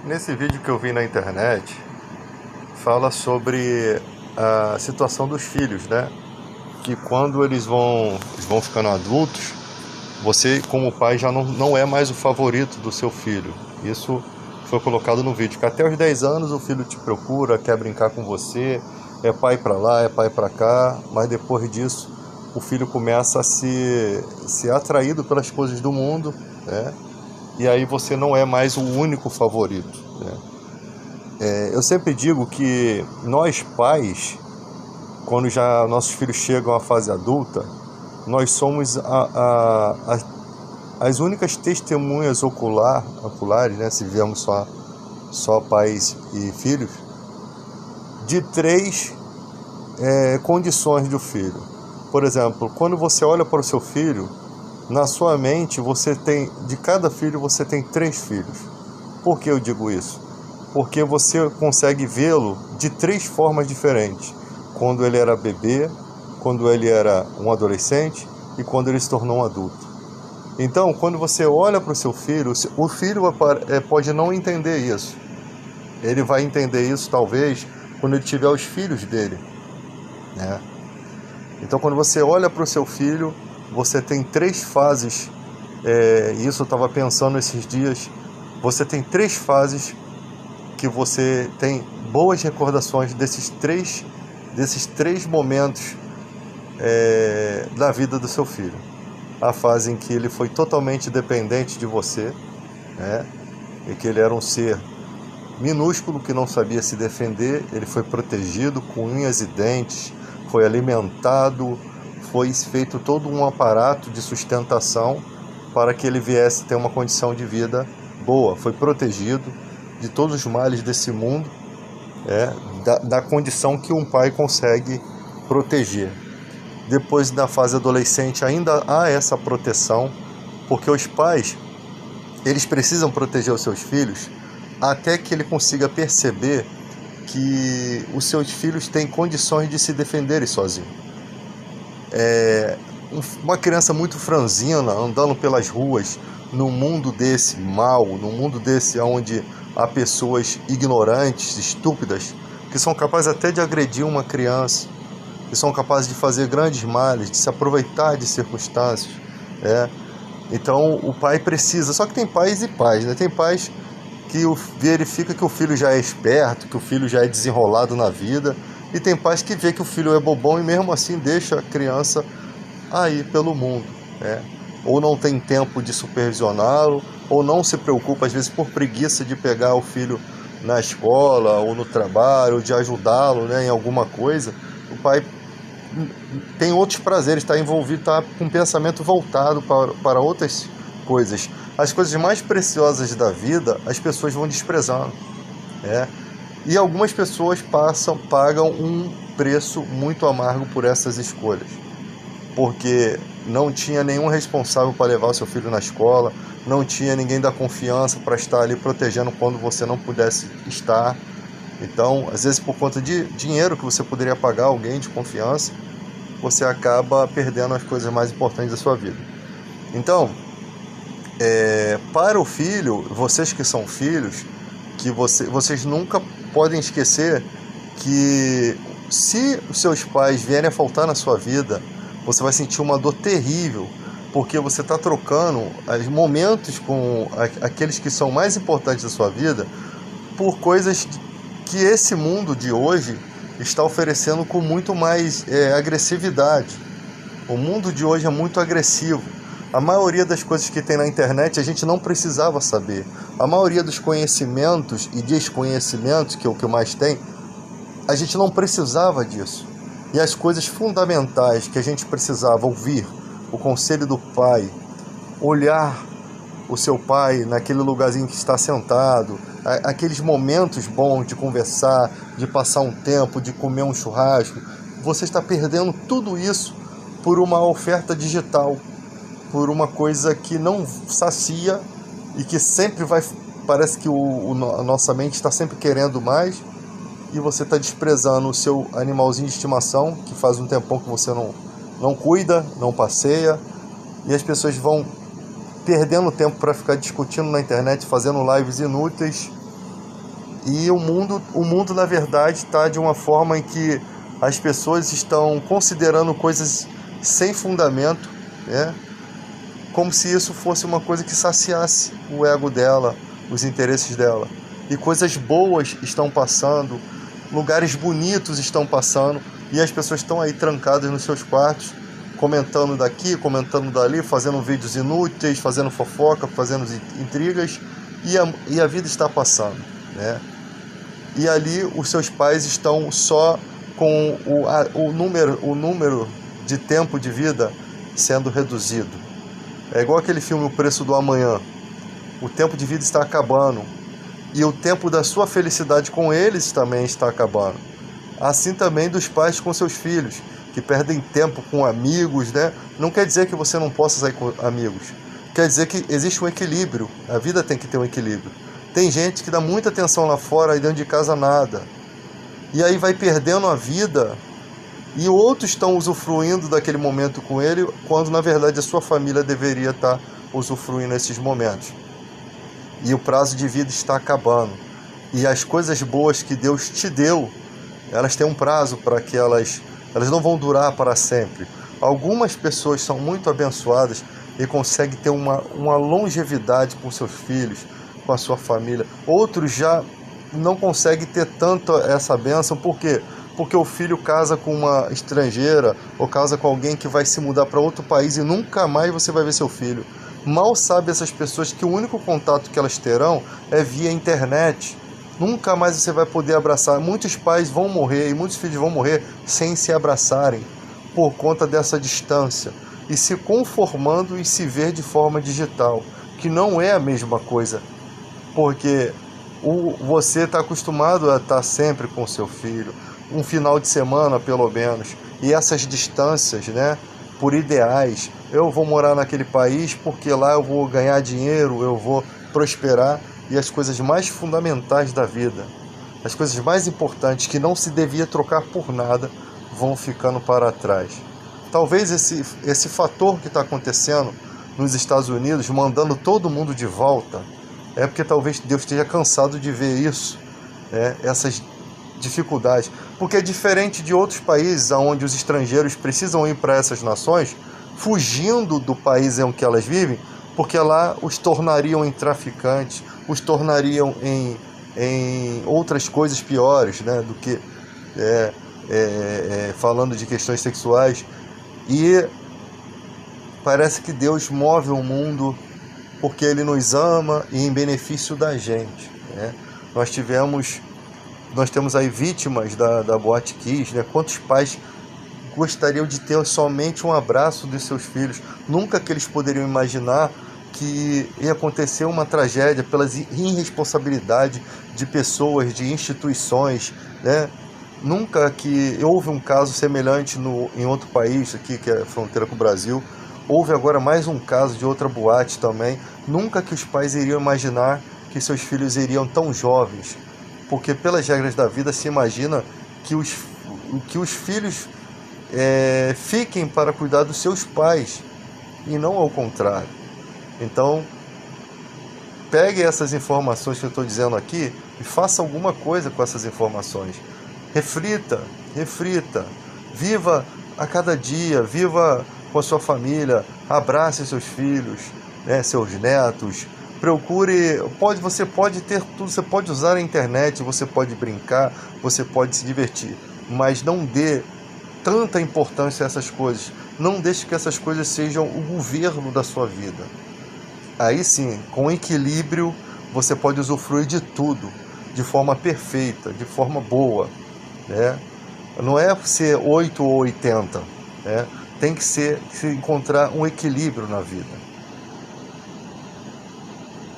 Nesse vídeo que eu vi na internet, fala sobre a situação dos filhos, né? Que quando eles vão ficando adultos, você como pai já não é mais o favorito do seu filho. Isso foi colocado no vídeo, que até os 10 anos o filho te procura, quer brincar com você, é pai para lá, é pai para cá, mas depois disso o filho começa a ser atraído pelas coisas do mundo, né? E aí você não é mais o único favorito, né? Eu sempre digo que nós pais, quando já nossos filhos chegam à fase adulta, nós somos as únicas testemunhas oculares, né, se vemos só pais e filhos, de três condições do filho. Por exemplo, quando você olha para o seu filho, na sua mente de cada filho você tem 3 filhos. Por que eu digo isso? Porque você consegue vê-lo de 3 formas diferentes. Quando ele era bebê, quando ele era um adolescente e quando ele se tornou um adulto. Então, quando você olha para o seu filho, o filho pode não entender isso. Ele vai entender isso, talvez, quando ele tiver os filhos dele, né? Então, quando você olha para o seu filho, você tem 3 fases. Isso eu estava pensando esses dias. Você tem 3 fases que você tem boas recordações desses três momentos da vida do seu filho. A fase em que ele foi totalmente dependente de você, né? E que ele era um ser minúsculo que não sabia se defender. Ele foi protegido com unhas e dentes, foi alimentado, foi feito todo um aparato de sustentação para que ele viesse ter uma condição de vida boa. Foi protegido de todos os males desse mundo, da condição que um pai consegue proteger. Depois da fase adolescente ainda há essa proteção, porque os pais, eles precisam proteger os seus filhos até que ele consiga perceber que os seus filhos têm condições de se defenderem sozinhos. Uma criança muito franzina, andando pelas ruas, num mundo desse mal, num mundo desse onde há pessoas ignorantes, estúpidas, que são capazes até de agredir uma criança, que são capazes de fazer grandes males, de se aproveitar de circunstâncias. Então o pai precisa, só que tem pais e pais, né? Tem pais que verifica que o filho já é esperto, que o filho já é desenrolado na vida, e tem pais que vê que o filho é bobão e mesmo assim deixa a criança aí pelo mundo, né? Ou não tem tempo de supervisioná-lo, ou não se preocupa, às vezes por preguiça de pegar o filho na escola ou no trabalho, ou de ajudá-lo, né, em alguma coisa. O pai tem outros prazeres, está envolvido, está com um pensamento voltado para outras coisas. As coisas mais preciosas da vida, as pessoas vão desprezando, né? E algumas pessoas pagam um preço muito amargo por essas escolhas, porque não tinha nenhum responsável para levar o seu filho na escola, não tinha ninguém da confiança para estar ali protegendo quando você não pudesse estar. Então, às vezes, por conta de dinheiro que você poderia pagar alguém de confiança, você acaba perdendo as coisas mais importantes da sua vida. Então, para o filho, vocês que são filhos, que vocês nunca podem esquecer que se os seus pais vierem a faltar na sua vida, você vai sentir uma dor terrível, porque você está trocando os momentos com aqueles que são mais importantes da sua vida por coisas que esse mundo de hoje está oferecendo com muito mais agressividade. O mundo de hoje é muito agressivo. A maioria das coisas que tem na internet a gente não precisava saber. A maioria dos conhecimentos e desconhecimentos, que é o que mais tem, a gente não precisava disso. E as coisas fundamentais que a gente precisava ouvir, o conselho do pai, olhar o seu pai naquele lugarzinho que está sentado, aqueles momentos bons de conversar, de passar um tempo, de comer um churrasco, você está perdendo tudo isso por uma oferta digital, por uma coisa que não sacia e que sempre parece que a nossa mente está sempre querendo mais, e você está desprezando o seu animalzinho de estimação, que faz um tempão que você não cuida, não passeia, e as pessoas vão perdendo tempo para ficar discutindo na internet, fazendo lives inúteis, E o mundo na verdade está de uma forma em que as pessoas estão considerando coisas sem fundamento, né? Como se isso fosse uma coisa que saciasse o ego dela, os interesses dela. E coisas boas estão passando, lugares bonitos estão passando, e as pessoas estão aí trancadas nos seus quartos, comentando daqui, comentando dali, fazendo vídeos inúteis, fazendo fofoca, fazendo intrigas, e a vida está passando, né? E ali os seus pais estão só com o número de tempo de vida sendo reduzido. É igual aquele filme O Preço do Amanhã. O tempo de vida está acabando. E o tempo da sua felicidade com eles também está acabando. Assim também dos pais com seus filhos, que perdem tempo com amigos, né? Não quer dizer que você não possa sair com amigos. Quer dizer que existe um equilíbrio. A vida tem que ter um equilíbrio. Tem gente que dá muita atenção lá fora e dentro de casa nada. E aí vai perdendo a vida, e outros estão usufruindo daquele momento com ele, quando na verdade a sua família deveria estar usufruindo esses momentos. E o prazo de vida está acabando. E as coisas boas que Deus te deu, elas têm um prazo para que elas não vão durar para sempre. Algumas pessoas são muito abençoadas e conseguem ter uma longevidade com seus filhos, com a sua família. Outros já não conseguem ter tanto essa bênção. Por quê? Porque o filho casa com uma estrangeira ou casa com alguém que vai se mudar para outro país e nunca mais você vai ver seu filho. Mal sabe essas pessoas que o único contato que elas terão é via internet. Nunca mais você vai poder abraçar. Muitos pais vão morrer e muitos filhos vão morrer sem se abraçarem por conta dessa distância e se conformando em se ver de forma digital, que não é a mesma coisa, porque você está acostumado a estar sempre com seu filho, um final de semana pelo menos, e essas distâncias, né, por ideais, eu vou morar naquele país porque lá eu vou ganhar dinheiro, eu vou prosperar, e as coisas mais fundamentais da vida, as coisas mais importantes que não se devia trocar por nada, vão ficando para trás. Talvez esse fator que está acontecendo nos Estados Unidos, mandando todo mundo de volta, é porque talvez Deus esteja cansado de ver isso, né? Essas dificuldades. Porque é diferente de outros países onde os estrangeiros precisam ir para essas nações, fugindo do país em que elas vivem, porque lá os tornariam em traficantes, os tornariam em outras coisas piores, né? Do que falando de questões sexuais. E parece que Deus move o mundo porque Ele nos ama e em benefício da gente, né? Nós temos aí vítimas da Boate Kiss, né? Quantos pais gostariam de ter somente um abraço dos seus filhos? Nunca que eles poderiam imaginar que ia acontecer uma tragédia pela irresponsabilidade de pessoas, de instituições, né? Nunca que houve um caso semelhante em outro país, aqui que é a fronteira com o Brasil. Houve agora mais um caso de outra boate também. Nunca que os pais iriam imaginar que seus filhos iriam tão jovens, porque pelas regras da vida se imagina que os filhos fiquem para cuidar dos seus pais e não ao contrário. Então, pegue essas informações que eu estou dizendo aqui e faça alguma coisa com essas informações. Reflita, viva a cada dia, viva com a sua família, abrace seus filhos, né, seus netos, procure, você pode ter tudo, você pode usar a internet, você pode brincar, você pode se divertir, mas não dê tanta importância a essas coisas, não deixe que essas coisas sejam o governo da sua vida. Aí sim, com equilíbrio, você pode usufruir de tudo, de forma perfeita, de forma boa, né? Não é ser 8 ou 80, né? Tem que se encontrar um equilíbrio na vida.